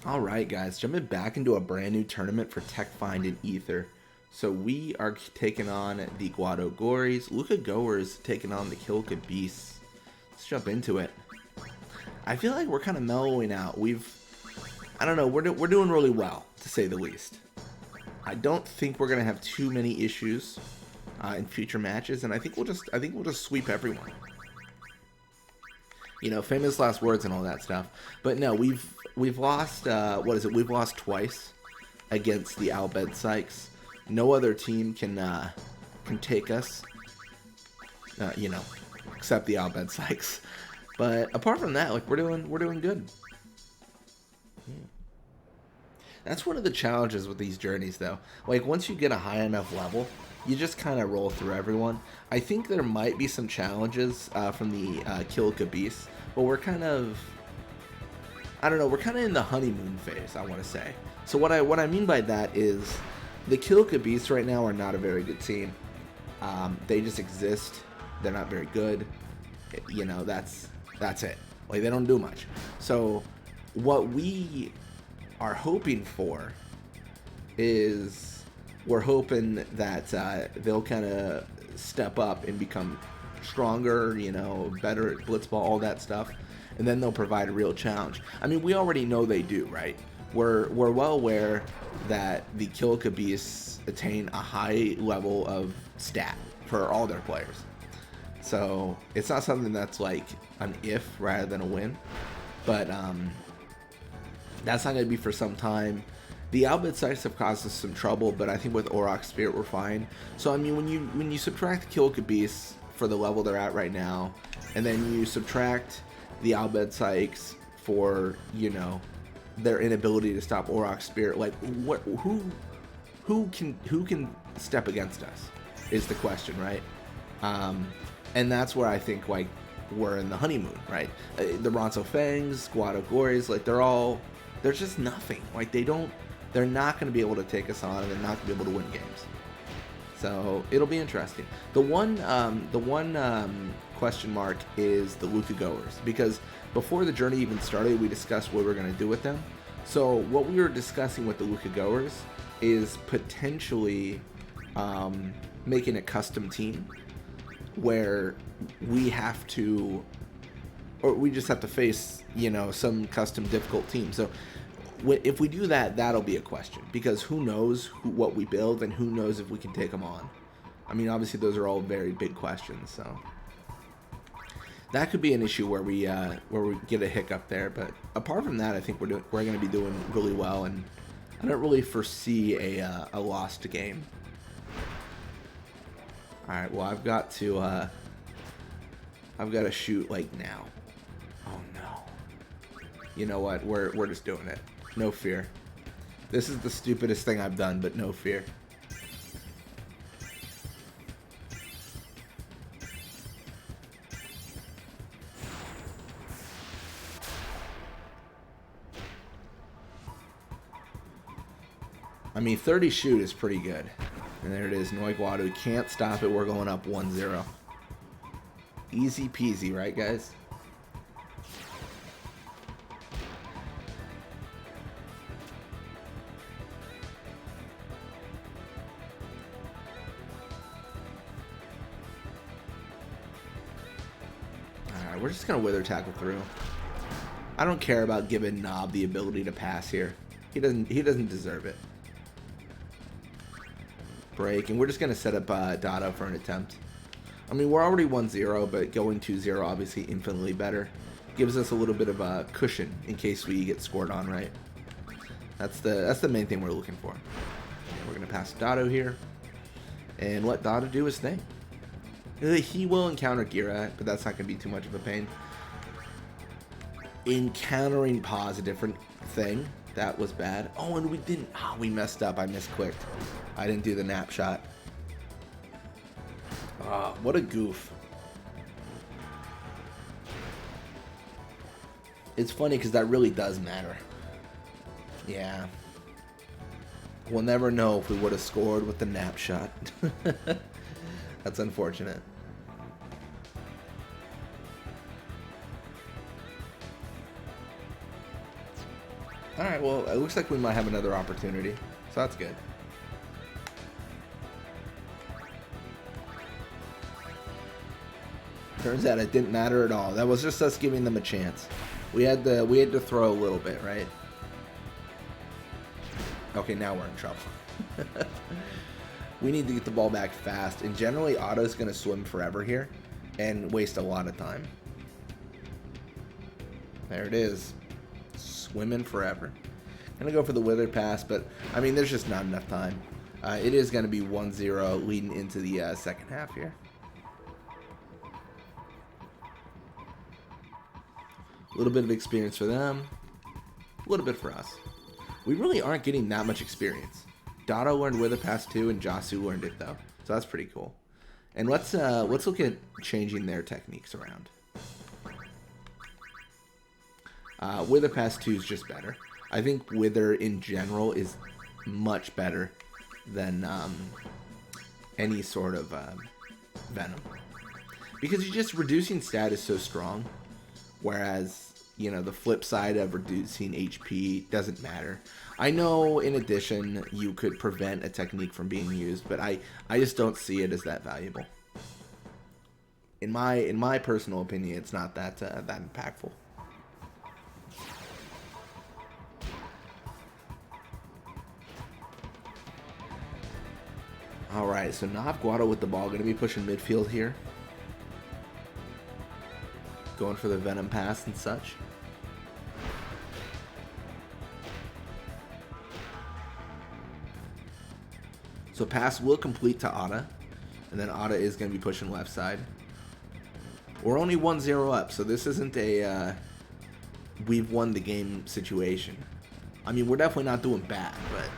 Alright guys, jumping back into a brand new tournament for Tech Find and Ether. So we are taking on the Guado Glories. Luca Goers taking on the Kilka Beasts. Let's jump into it. I feel like we're kind of mellowing out. I don't know, we're doing really well, to say the least. I don't think we're gonna have too many issues in future matches, and I think we'll just sweep everyone. You know, famous last words and all that stuff. But no, we've lost what is it? We've lost twice against the Albed Sykes. No other team can take us. You know, except the Albed Sykes. But apart from that, like we're doing good. That's one of the challenges with these journeys, though. Like once you get a high enough level, you just kind of roll through everyone. I think there might be some challenges from the Kilka Beasts, but we're kind of, I don't know, we're kind of in the honeymoon phase, I want to say. So what I mean by that is the Kilka Beasts right now are not a very good team. They just exist. They're not very good. You know, that's it. Like they don't do much. So what we are hoping for is we're hoping that they'll kind of step up and become stronger, you know, better at Blitzball, all that stuff, and then they'll provide a real challenge. I mean, we already know they do, right? We're well aware that the Kilka Beasts attain a high level of stat for all their players. So it's not something that's like an if rather than a win, but that's not going to be for some time. The Albed Sykes have caused us some trouble, but I think with Aurochs Spirit we're fine. So I mean, when you subtract Kilka Beasts for the level they're at right now, and then you subtract the Albed Sykes for, you know, their inability to stop Aurochs Spirit, like who can step against us is the question, right? And that's where I think like we're in the honeymoon, right? The Ronso Fangs, Guado Glories, like they're just nothing. Like they're not going to be able to take us on, and they're not going to be able to win games. So it'll be interesting. The one question mark is the Luca Goers, because before the journey even started, we discussed what we were going to do with them. So what we were discussing with the Luca Goers is potentially making a custom team where we have to, or we just have to face, you know, some custom difficult team. So if we do that, that'll be a question, because who knows what we build, and who knows if we can take them on. I mean, obviously those are all very big questions, so that could be an issue where we get a hiccup there. But apart from that, I think we're going to be doing really well, and I don't really foresee a lost game. All right, well I've got to shoot like now. Oh no. You know what? We're just doing it. No fear. This is the stupidest thing I've done, but no fear. I mean, 30 shoot is pretty good. And there it is, Noy Guado. Can't stop it. We're going up 1-0. Easy peasy, right, guys? Alright, we're just going to wither tackle through. I don't care about giving Knob the ability to pass here. He doesn't deserve it. Break, and we're just going to set up Dado for an attempt. I mean, we're already 1-0, but going 2-0 obviously infinitely better. Gives us a little bit of a cushion in case we get scored on, right? That's the main thing we're looking for. And we're going to pass Dado here and let Dado do his thing. He will encounter Gira, but that's not going to be too much of a pain. Encountering Pa is a different thing. That was bad. Oh, and we didn't. Oh, we messed up. I misclicked. I didn't do the nap shot. What a goof. It's funny because that really does matter. Yeah. We'll never know if we would have scored with the nap shot. That's unfortunate. Alright, well, it looks like we might have another opportunity. So that's good. Turns out it didn't matter at all. That was just us giving them a chance. We had to throw a little bit, right? Okay, now we're in trouble. We need to get the ball back fast, and generally Otto's going to swim forever here and waste a lot of time. There it is. Swimming forever. Going to go for the wither pass, but I mean, there's just not enough time. It is going to be 1-0 leading into the second half here. A little bit of experience for them, a little bit for us. We really aren't getting that much experience. Dotto learned Wither Pass too, and Jasu learned it though, so that's pretty cool. And let's look at changing their techniques around. Wither Pass 2 is just better. I think Wither in general is much better than any sort of Venom, because you're just reducing stat is so strong. Whereas, you know, the flip side of reducing HP doesn't matter. I know, in addition, you could prevent a technique from being used, but I just don't see it as that valuable. In my personal opinion, it's not that impactful. All right, so Noy Guado with the ball, going to be pushing midfield here. Going for the Venom pass and such. So pass will complete to Otta. And then Otta is going to be pushing left side. We're only 1-0 up, so this isn't a we've won the game situation. I mean, we're definitely not doing bad, but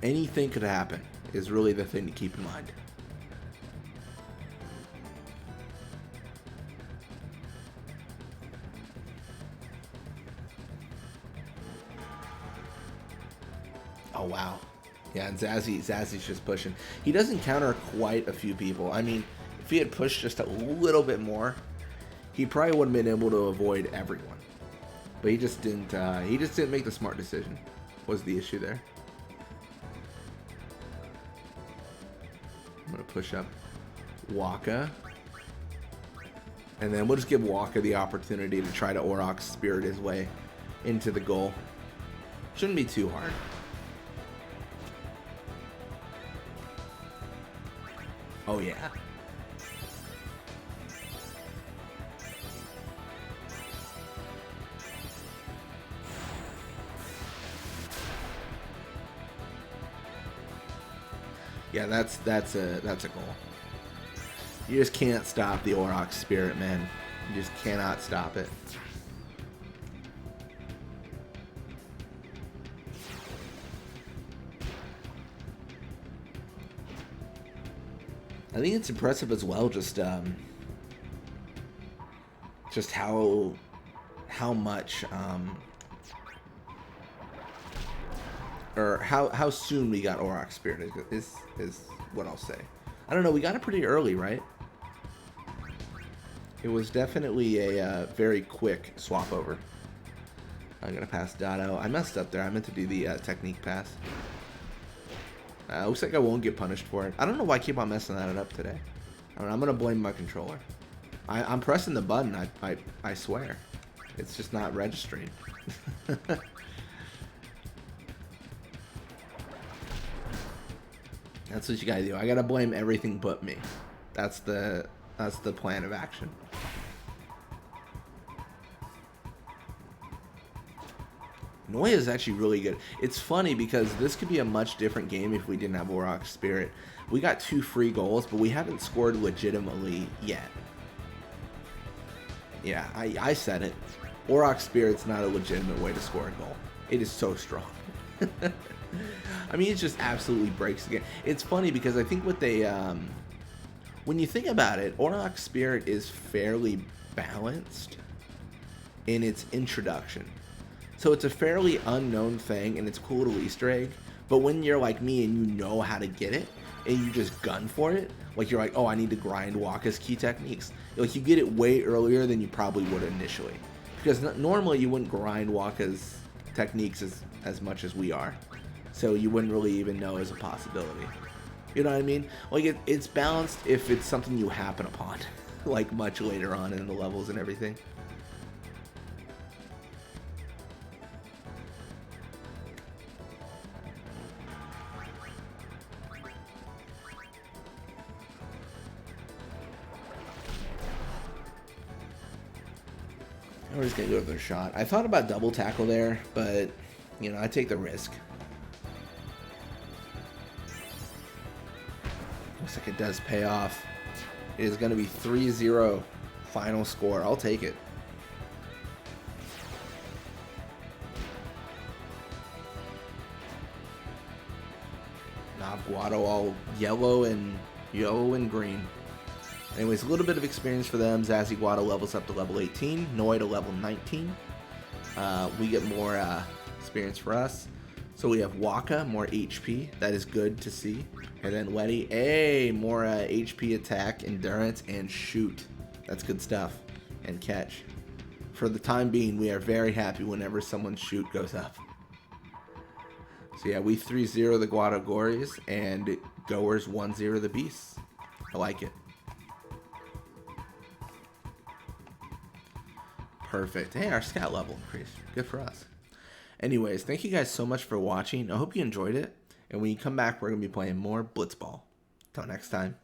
anything could happen is really the thing to keep in mind. Oh, wow. Yeah, and Zazzy's just pushing. He doesn't counter quite a few people. I mean, if he had pushed just a little bit more, he probably would have been able to avoid everyone. But he just didn't make the smart decision, was the issue there. I'm going to push up Waka. And then we'll just give Waka the opportunity to try to Aurochs spirit his way into the goal. Shouldn't be too hard. Oh, yeah. Yeah, that's a goal. You just can't stop the Aurochs spirit, man. You just cannot stop it. I think it's impressive as well, just how much or how soon we got Aurochs Spirit is what I'll say. I don't know, we got it pretty early, right? It was definitely a very quick swap over. I'm gonna pass Dotto. I messed up there. I meant to do the technique pass. Looks like I won't get punished for it. I don't know why I keep on messing that up today. I mean, I'm gonna blame my controller. I'm pressing the button. I swear, it's just not registering. That's what you gotta do. I gotta blame everything but me. That's the plan of action. Noy is actually really good. It's funny because this could be a much different game if we didn't have Aurochs Spirit. We got 2 free goals, but we haven't scored legitimately yet. Yeah, I said it. Aurochs Spirit's not a legitimate way to score a goal. It is so strong. I mean, it just absolutely breaks the game. It's funny because I think what they, when you think about it, Aurochs Spirit is fairly balanced in its introduction. So it's a fairly unknown thing, and it's a cool little Easter egg. But when you're like me and you know how to get it, and you just gun for it, like you're like, oh, I need to grind Waka's key techniques. Like you get it way earlier than you probably would initially. Because normally you wouldn't grind Waka's techniques as much as we are. So you wouldn't really even know as a possibility. You know what I mean? Like, it's balanced if it's something you happen upon, like much later on in the levels and everything. We're just gonna go for the shot. I thought about double tackle there, but you know, I take the risk. Looks like it does pay off. It is gonna be 3-0 final score. I'll take it. Nah, Guado all yellow and green. Anyways, a little bit of experience for them. Zazie Guado levels up to level 18. Noy to level 19. We get more experience for us. So we have Waka, more HP. That is good to see. And then Letty, more HP, attack, endurance, and shoot. That's good stuff. And catch. For the time being, we are very happy whenever someone's shoot goes up. So yeah, we 3-0 the Guado Glories, and Goers 1-0 the Beasts. I like it. Perfect. Hey, our scout level increased. Good for us. Anyways, thank you guys so much for watching. I hope you enjoyed it. And when you come back, we're going to be playing more Blitzball. Till next time.